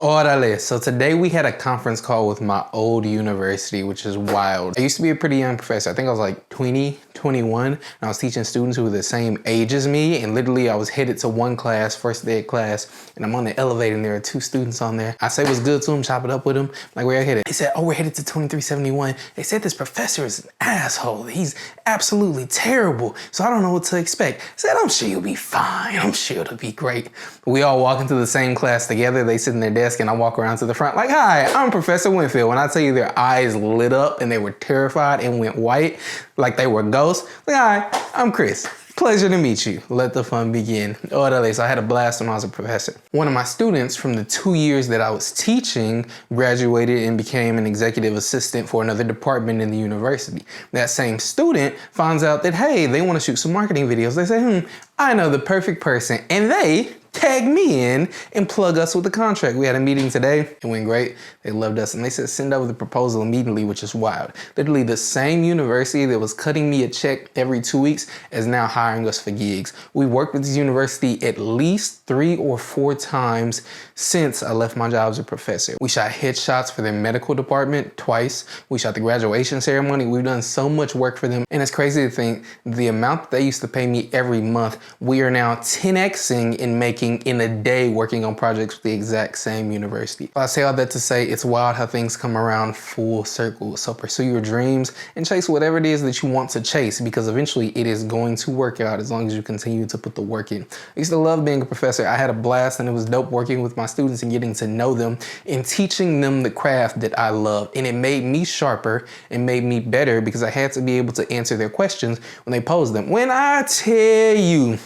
Orale. So today we had a conference call with my old university, which is wild. I used to be a pretty young professor. I think I was like 20, 21, and I was teaching students who were the same age as me. And literally I was headed to one class, first day of class, and I'm on the elevator and there are two students on there. I say what's good to them, chop it up with them. Like, where I headed? They said, oh, we're headed to 2371. They said this professor is an asshole. He's absolutely terrible. So I don't know what to expect. I said, I'm sure you'll be fine. I'm sure it'll be great. We all walk into the same class together. They sit in their desk and I walk around to the front like, hi, I'm Professor Winfield. When I tell you their eyes lit up and they were terrified and went white like they were ghosts. Like, hi, I'm Chris. Pleasure to meet you. Let the fun begin. Orale. So I had a blast when I was a professor. One of my students from the 2 years that I was teaching graduated and became an executive assistant for another department in the university. That same student finds out that, hey, they want to shoot some marketing videos. They say, I know the perfect person. And they tag me in and plug us with the contract. We had a meeting today. It went great. They loved us. And they said, send over the proposal immediately, which is wild. Literally the same university that was cutting me a check every 2 weeks is now hiring us for gigs. We worked with this university at least 3 or 4 times since I left my job as a professor. We shot headshots for their medical department twice. We shot the graduation ceremony. We've done so much work for them. And it's crazy to think the amount that they used to pay me every month, we are now 10xing in making in a day working on projects with the exact same university. I say all that to say it's wild how things come around full circle. So pursue your dreams and chase whatever it is that you want to chase, because eventually it is going to work out as long as you continue to put the work in. I used to love being a professor. I had a blast and it was dope working with my students and getting to know them and teaching them the craft that I loved. And it made me sharper and made me better because I had to be able to answer their questions when they posed them. When I tell you,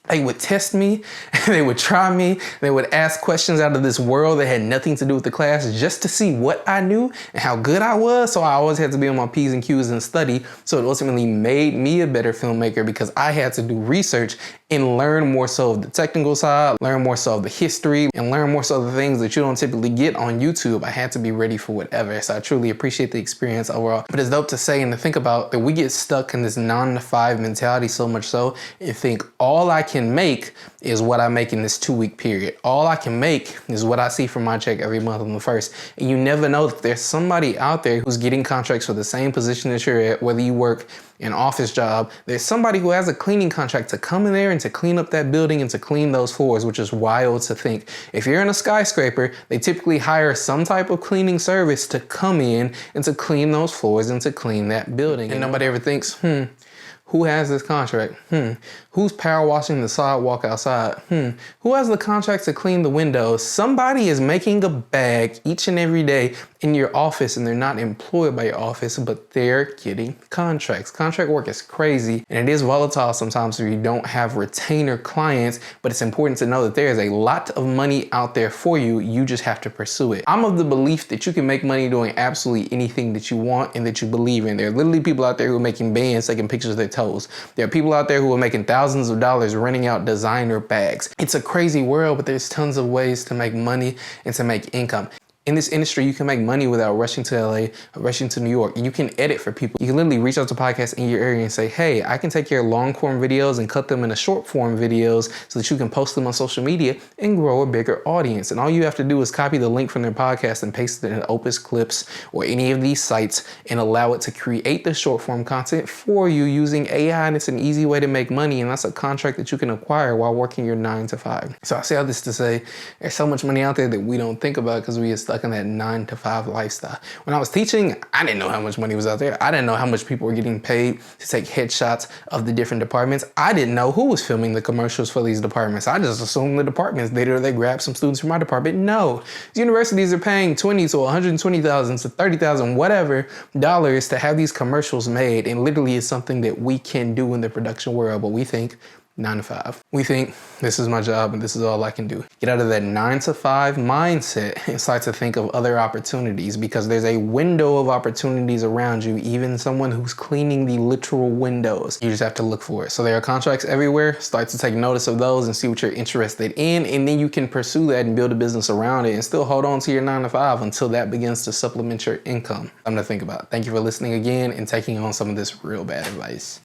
they would test me, they would try me, they would ask questions out of this world that had nothing to do with the class just to see what I knew and how good I was. So I always had to be on my P's and Q's and study. So it ultimately made me a better filmmaker because I had to do research and learn more so of the technical side, learn more so of the history, and learn more so of the things that you don't typically get on YouTube. I had to be ready for whatever. So I truly appreciate the experience overall. But it's dope to say and to think about that we get stuck in this 9 to 5 mentality so much so and think all I can make is what I make in this 2-week period. All I can make is what I see from my check every month on the first. And you never know that there's somebody out there who's getting contracts for the same position that you're at, whether you work an office job. There's somebody who has a cleaning contract to come in there and to clean up that building and to clean those floors, which is wild to think. If you're in a skyscraper, they typically hire some type of cleaning service to come in and to clean those floors and to clean that building. And nobody ever thinks, who has this contract? Who's power washing the sidewalk outside? Who has the contract to clean the windows? Somebody is making a bag each and every day in your office, and they're not employed by your office, but they're getting contracts. Contract work is crazy, and it is volatile sometimes if you don't have retainer clients, but it's important to know that there is a lot of money out there for you. You just have to pursue it. I'm of the belief that you can make money doing absolutely anything that you want and that you believe in. There are literally people out there who are making bands, taking pictures of their toes. There are people out there who are making thousands of dollars renting out designer bags. It's a crazy world, but there's tons of ways to make money and to make income. In this industry, you can make money without rushing to LA or rushing to New York. You can edit for people. You can literally reach out to podcasts in your area and say, hey, I can take your long form videos and cut them into short form videos so that you can post them on social media and grow a bigger audience. And all you have to do is copy the link from their podcast and paste it in Opus Clips or any of these sites and allow it to create the short form content for you using AI. And it's an easy way to make money. And that's a contract that you can acquire while working your 9 to 5. So I say all this to say there's so much money out there that we don't think about because we get stuck in that 9 to 5 lifestyle. When I was teaching, I didn't know how much money was out there. I didn't know how much people were getting paid to take headshots of the different departments. I didn't know who was filming the commercials for these departments. I just assumed the departments did it or they grabbed some students from my department. No, these universities are paying $20,000 to $120,000 to $30,000, whatever dollars to have these commercials made. And literally it's something that we can do in the production world, but we think 9 to 5. We think this is my job and this is all I can do. Get out of that 9 to 5 mindset and start to think of other opportunities, because there's a window of opportunities around you, even someone who's cleaning the literal windows. You just have to look for it. So there are contracts everywhere. Start to take notice of those and see what you're interested in, and then you can pursue that and build a business around it and still hold on to your 9 to 5 until that begins to supplement your income. Something to think about. Thank you for listening again and taking on some of this real bad advice.